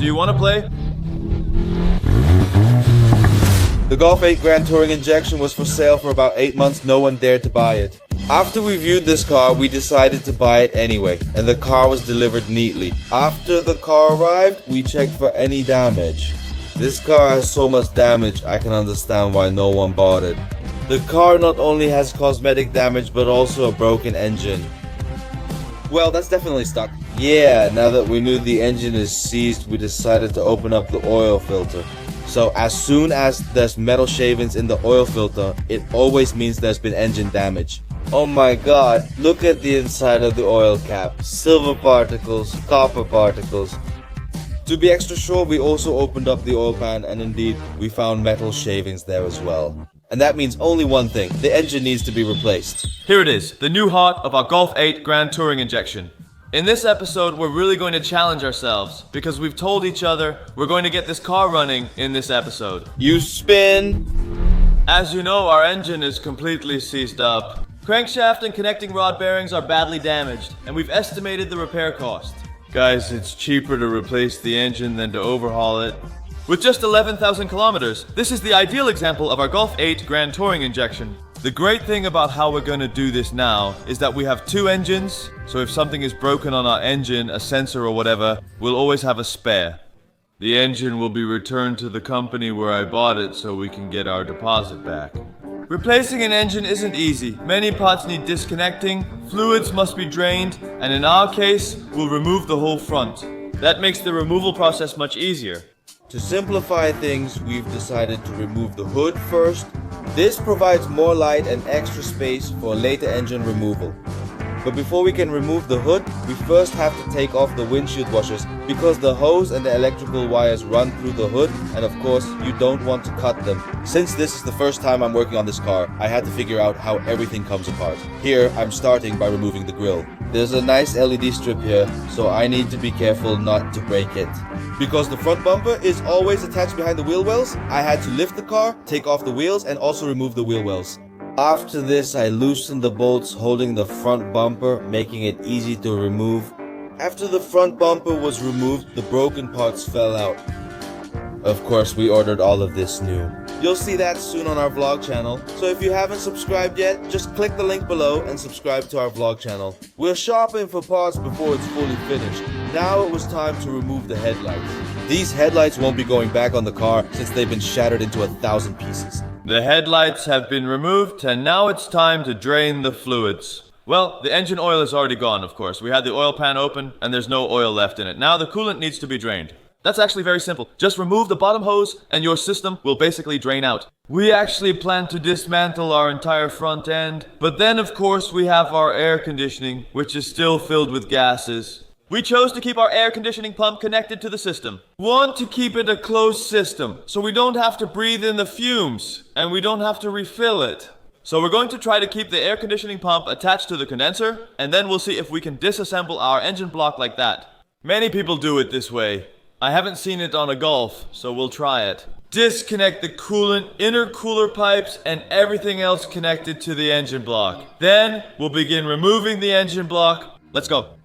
Do you want to play? The Golf 8 Grand Touring Injection was for sale for about 8 months. No one dared to buy it. After we viewed this car, we decided to buy it anyway, and the car was delivered neatly. After the car arrived, we checked for any damage. This car has so much damage, I can understand why no one bought it. The car not only has cosmetic damage, but also a broken engine. Well, that's definitely stuck. Yeah, now that we knew the engine is seized, we decided to open up the oil filter. So as soon as there's metal shavings in the oil filter, it always means there's been engine damage. Oh my god, look at the inside of the oil cap. Silver particles, copper particles. To be extra sure, we also opened up the oil pan, and indeed, we found metal shavings there as well. And that means only one thing: the engine needs to be replaced. Here it is, the new heart of our Golf 8 Grand Touring Injection. In this episode, we're really going to challenge ourselves, because we've told each other we're going to get this car running in this episode. You spin! As you know, our engine is completely seized up. Crankshaft and connecting rod bearings are badly damaged, and we've estimated the repair cost. Guys, it's cheaper to replace the engine than to overhaul it. With just 11,000 kilometers, this is the ideal example of our Golf 8 Grand Touring Injection. The great thing about how we're gonna do this now is that we have two engines, so if something is broken on our engine, a sensor or whatever, we'll always have a spare. The engine will be returned to the company where I bought it so we can get our deposit back. Replacing an engine isn't easy. Many parts need disconnecting, fluids must be drained, and in our case, we'll remove the whole front. That makes the removal process much easier. To simplify things, we've decided to remove the hood first. This provides more light and extra space for later engine removal. But before we can remove the hood, we first have to take off the windshield washers, because the hose and the electrical wires run through the hood, and of course you don't want to cut them. Since this is the first time I'm working on this car, I had to figure out how everything comes apart. Here I'm starting by removing the grille. There's a nice LED strip here, so I need to be careful not to break it. Because the front bumper is always attached behind the wheel wells, I had to lift the car, take off the wheels, and also remove the wheel wells. After this, I loosened the bolts holding the front bumper, making it easy to remove. After the front bumper was removed, the broken parts fell out. Of course, we ordered all of this new. You'll see that soon on our vlog channel, so if you haven't subscribed yet, just click the link below and subscribe to our vlog channel. We're shopping for parts before it's fully finished. Now it was time to remove the headlights. These headlights won't be going back on the car since they've been shattered into 1,000 pieces. The headlights have been removed, and now it's time to drain the fluids. Well, the engine oil is already gone, of course. We had the oil pan open, and there's no oil left in it. Now the coolant needs to be drained. That's actually very simple. Just remove the bottom hose, and your system will basically drain out. We actually plan to dismantle our entire front end, but then of course we have our air conditioning, which is still filled with gases. We chose to keep our air conditioning pump connected to the system. Want to keep it a closed system, so we don't have to breathe in the fumes, and we don't have to refill it. So we're going to try to keep the air conditioning pump attached to the condenser, and then we'll see if we can disassemble our engine block like that. Many people do it this way. I haven't seen it on a Golf, so we'll try it. Disconnect the coolant, intercooler pipes, and everything else connected to the engine block. Then we'll begin removing the engine block. Let's go.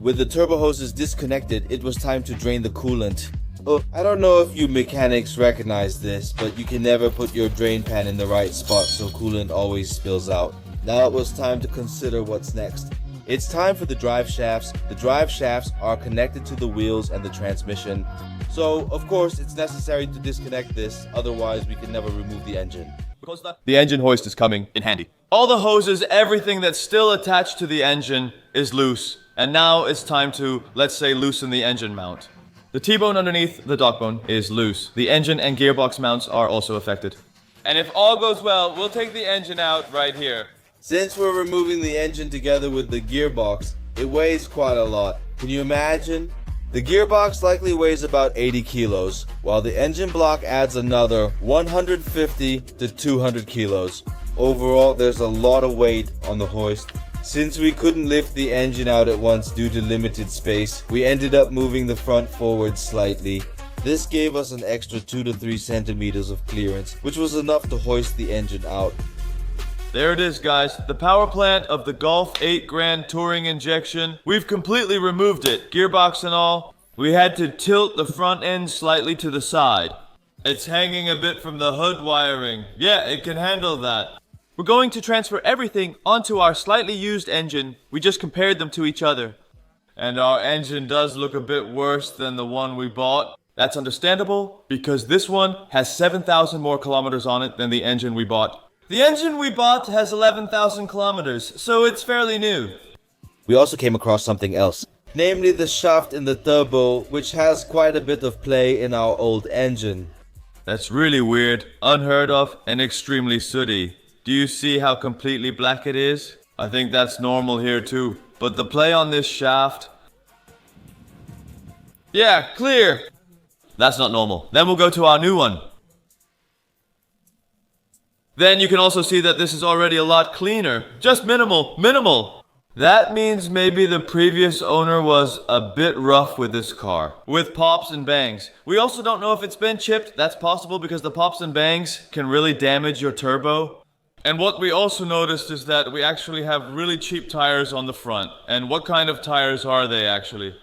With the turbo hoses disconnected, it was time to drain the coolant. Oh, I don't know if you mechanics recognize this, but you can never put your drain pan in the right spot, so coolant always spills out. Now it was time to consider what's next. It's time for the drive shafts. The drive shafts are connected to the wheels and the transmission. So, of course, it's necessary to disconnect this, otherwise we can never remove the engine. Because the engine hoist is coming in handy. All the hoses, everything that's still attached to the engine is loose. And now it's time to, let's say, loosen the engine mount. The T-bone underneath the dock bone is loose. The engine and gearbox mounts are also affected. And if all goes well, we'll take the engine out right here. Since we're removing the engine together with the gearbox, it weighs quite a lot. Can you imagine? The gearbox likely weighs about 80 kilos, while the engine block adds another 150 to 200 kilos. Overall, there's a lot of weight on the hoist. Since we couldn't lift the engine out at once due to limited space, we ended up moving the front forward slightly. This gave us an extra 2 to 3 centimeters of clearance, which was enough to hoist the engine out. There it is, guys. The power plant of the Golf 8 Grand Touring injection. We've completely removed it, gearbox and all. We had to tilt the front end slightly to the side. It's hanging a bit from the hood wiring. Yeah, it can handle that. We're going to transfer everything onto our slightly used engine. We just compared them to each other. And our engine does look a bit worse than the one we bought. That's understandable, because this one has 7,000 more kilometers on it than the engine we bought. The engine we bought has 11,000 kilometers, so it's fairly new. We also came across something else, namely the shaft in the turbo, which has quite a bit of play in our old engine. That's really weird, unheard of, and extremely sooty. Do you see how completely black it is? I think that's normal here too, but the play on this shaft... Yeah, clear! That's not normal. Then we'll go to our new one. Then you can also see that this is already a lot cleaner. Just minimal. That means maybe the previous owner was a bit rough with this car, with pops and bangs. We also don't know if it's been chipped. That's possible because the pops and bangs can really damage your turbo. And what we also noticed is that we actually have really cheap tires on the front. And what kind of tires are they actually?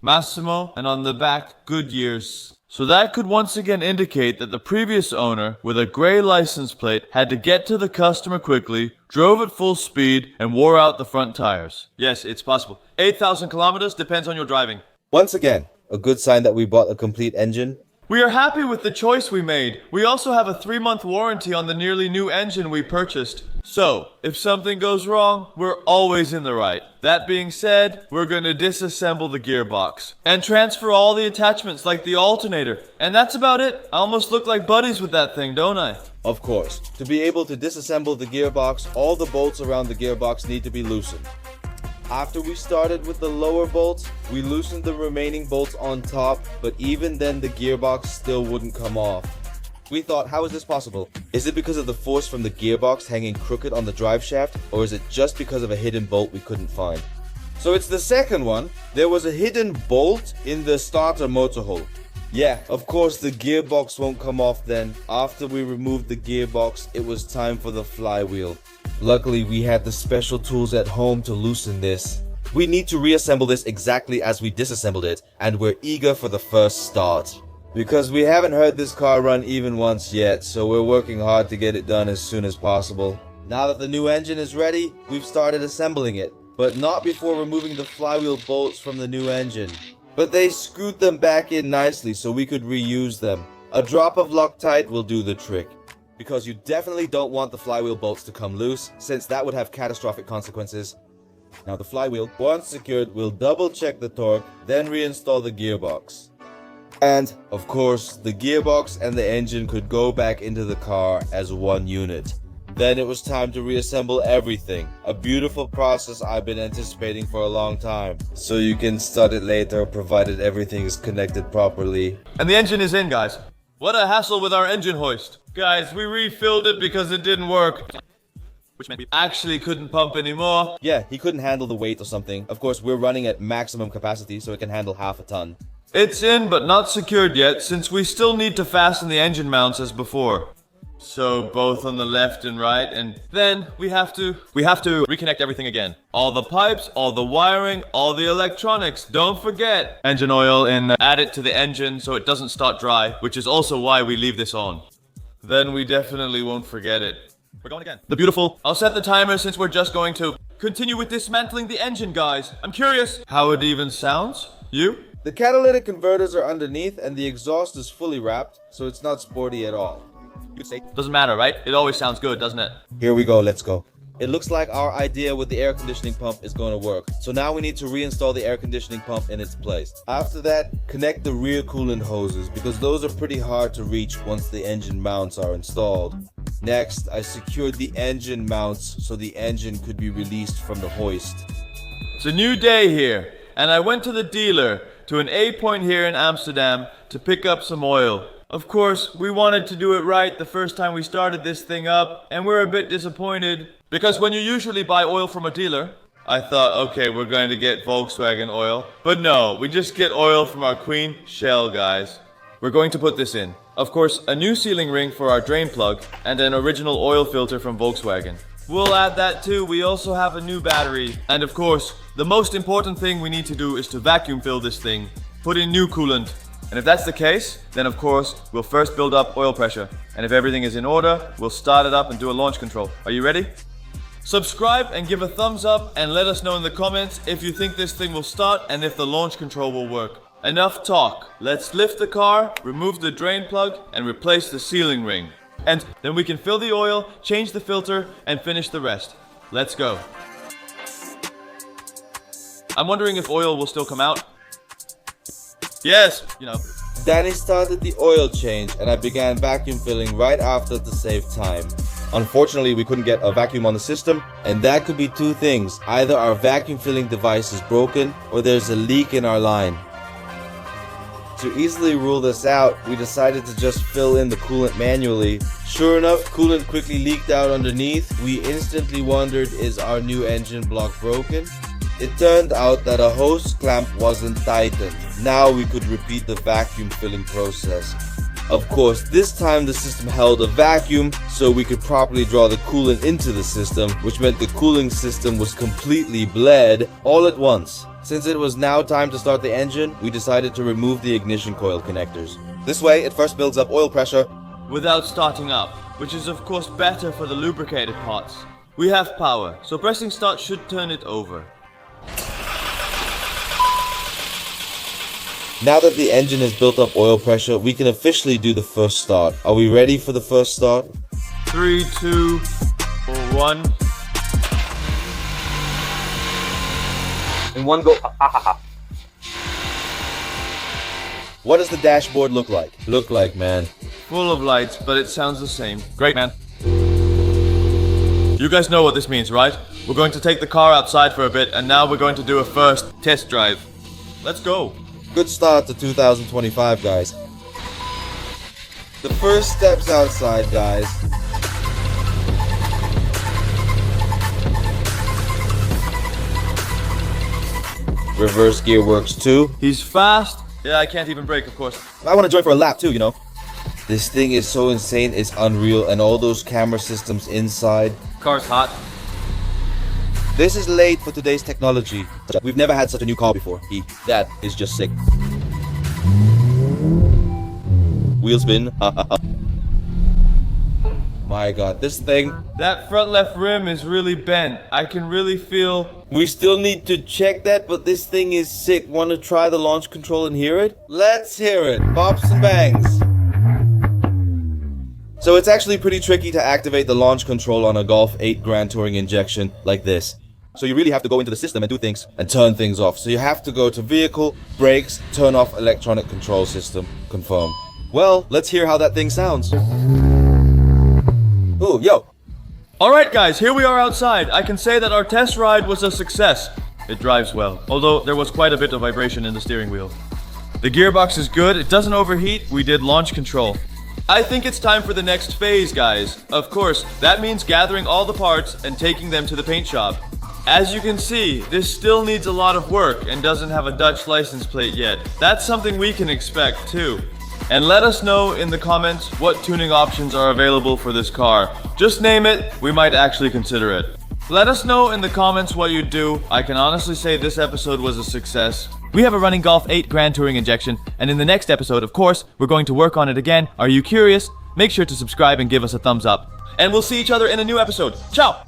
Massimo, and on the back, Goodyears. So that could once again indicate that the previous owner, with a gray license plate, had to get to the customer quickly, drove at full speed, and wore out the front tires. Yes, it's possible. 8,000 kilometers depends on your driving. Once again, a good sign that we bought a complete engine. We are happy with the choice we made. We also have a 3-month warranty on the nearly new engine we purchased. So, if something goes wrong, we're always in the right. That being said, we're going to disassemble the gearbox and transfer all the attachments like the alternator. And that's about it. I almost look like buddies with that thing, don't I? Of course, to be able to disassemble the gearbox, all the bolts around the gearbox need to be loosened. After we started with the lower bolts, we loosened the remaining bolts on top, but even then the gearbox still wouldn't come off. We thought, how is this possible? Is it because of the force from the gearbox hanging crooked on the drive shaft, or is it just because of a hidden bolt we couldn't find? So it's the second one. There was a hidden bolt in the starter motor hole. Yeah, of course the gearbox won't come off then. After we removed the gearbox, it was time for the flywheel. Luckily, we had the special tools at home to loosen this. We need to reassemble this exactly as we disassembled it, and we're eager for the first start. Because we haven't heard this car run even once yet, so we're working hard to get it done as soon as possible. Now that the new engine is ready, we've started assembling it, but not before removing the flywheel bolts from the new engine. But they screwed them back in nicely so we could reuse them. A drop of Loctite will do the trick. Because you definitely don't want the flywheel bolts to come loose, since that would have catastrophic consequences. Now the flywheel, once secured, we'll double check the torque, then reinstall the gearbox. And, of course, the gearbox and the engine could go back into the car as one unit. Then it was time to reassemble everything. A beautiful process I've been anticipating for a long time. So you can start it later, provided everything is connected properly. And the engine is in, guys. What a hassle with our engine hoist. Guys, we refilled it because it didn't work. Which meant we actually couldn't pump anymore. Yeah, he couldn't handle the weight or something. Of course, we're running at maximum capacity, so it can handle half a ton. It's in, but not secured yet, since we still need to fasten the engine mounts as before. So both on the left and right, and then we have to reconnect everything again. All the pipes, all the wiring, all the electronics. Don't forget engine oil and add it to the engine so it doesn't start dry, which is also why we leave this on. Then we definitely won't forget it. We're going again. The beautiful. I'll set the timer since we're just going to continue with dismantling the engine, guys. I'm curious how it even sounds. You? The catalytic converters are underneath and the exhaust is fully wrapped, so it's not sporty at all. Doesn't matter, right? It always sounds good, doesn't it? Here we go, let's go. It looks like our idea with the air conditioning pump is going to work. So now we need to reinstall the air conditioning pump in its place. After that, connect the rear coolant hoses because those are pretty hard to reach once the engine mounts are installed. Next, I secured the engine mounts so the engine could be released from the hoist. It's a new day here, and I went to the dealer, to an A point here in Amsterdam, to pick up some oil. Of course, we wanted to do it right the first time we started this thing up, and we're a bit disappointed. Because when you usually buy oil from a dealer, I thought, okay, we're going to get Volkswagen oil. But no, we just get oil from our Queen Shell, guys. we're going to put this in. Of course, a new sealing ring for our drain plug, and an original oil filter from Volkswagen. We'll add that too. We also have a new battery. And of course, the most important thing we need to do is to vacuum fill this thing, put in new coolant. And if that's the case, then of course, we'll first build up oil pressure. And if everything is in order, we'll start it up and do a launch control. Are you ready? Subscribe and give a thumbs up and let us know in the comments if you think this thing will start and if the launch control will work. Enough talk. Let's lift the car, remove the drain plug, and replace the sealing ring. And then we can fill the oil, change the filter, and finish the rest. Let's go. I'm wondering if oil will still come out. Yes, Danny started the oil change and I began vacuum filling right after to save time. Unfortunately, we couldn't get a vacuum on the system, and that could be two things. Either our vacuum filling device is broken or there's a leak in our line. To easily rule this out, we decided to just fill in the coolant manually. Sure enough, coolant quickly leaked out underneath. We instantly wondered, is our new engine block broken? It turned out that a hose clamp wasn't tightened. Now we could repeat the vacuum filling process. Of course, this time the system held a vacuum, so we could properly draw the coolant into the system, which meant the cooling system was completely bled all at once. Since it was now time to start the engine, we decided to remove the ignition coil connectors. This way, it first builds up oil pressure without starting up, which is of course better for the lubricated parts. We have power, so pressing start should turn it over. Now that the engine has built up oil pressure, we can officially do the first start. Are we ready for the first start? 3, 2, 1. In one go. What does the dashboard look like? Man. Full of lights, but it sounds the same. Great, man. You guys know what this means, right? We're going to take the car outside for a bit, and now we're going to do a first test drive. Let's go. Good start to 2025, guys. The first steps outside, guys. Reverse gear works too. He's fast. Yeah, I can't even brake, of course. I want to join for a lap too, This thing is so insane, it's unreal, and all those camera systems inside. Car's hot. This is late for today's technology. We've never had such a new car before. That is just sick. Wheel spin. My god, this thing. That front left rim is really bent. I can really feel... We still need to check that, but this thing is sick. Want to try the launch control and hear it? Let's hear it. Pops and bangs. So it's actually pretty tricky to activate the launch control on a Golf 8 Grand Touring injection like this. So you really have to go into the system and do things and turn things off. So you have to go to vehicle, brakes, turn off electronic control system, confirm. Well, let's hear how that thing sounds. Ooh, yo. Alright guys, here we are outside. I can say that our test ride was a success. It drives well, although there was quite a bit of vibration in the steering wheel. The gearbox is good, it doesn't overheat, we did launch control. I think it's time for the next phase, guys. Of course, that means gathering all the parts and taking them to the paint shop. As you can see, this still needs a lot of work and doesn't have a Dutch license plate yet. That's something we can expect too. And let us know in the comments what tuning options are available for this car. Just name it, we might actually consider it. Let us know in the comments what you'd do. I can honestly say this episode was a success. We have a running Golf 8 Grand Touring injection, and in the next episode, of course, we're going to work on it again. Are you curious? Make sure to subscribe and give us a thumbs up. And we'll see each other in a new episode. Ciao!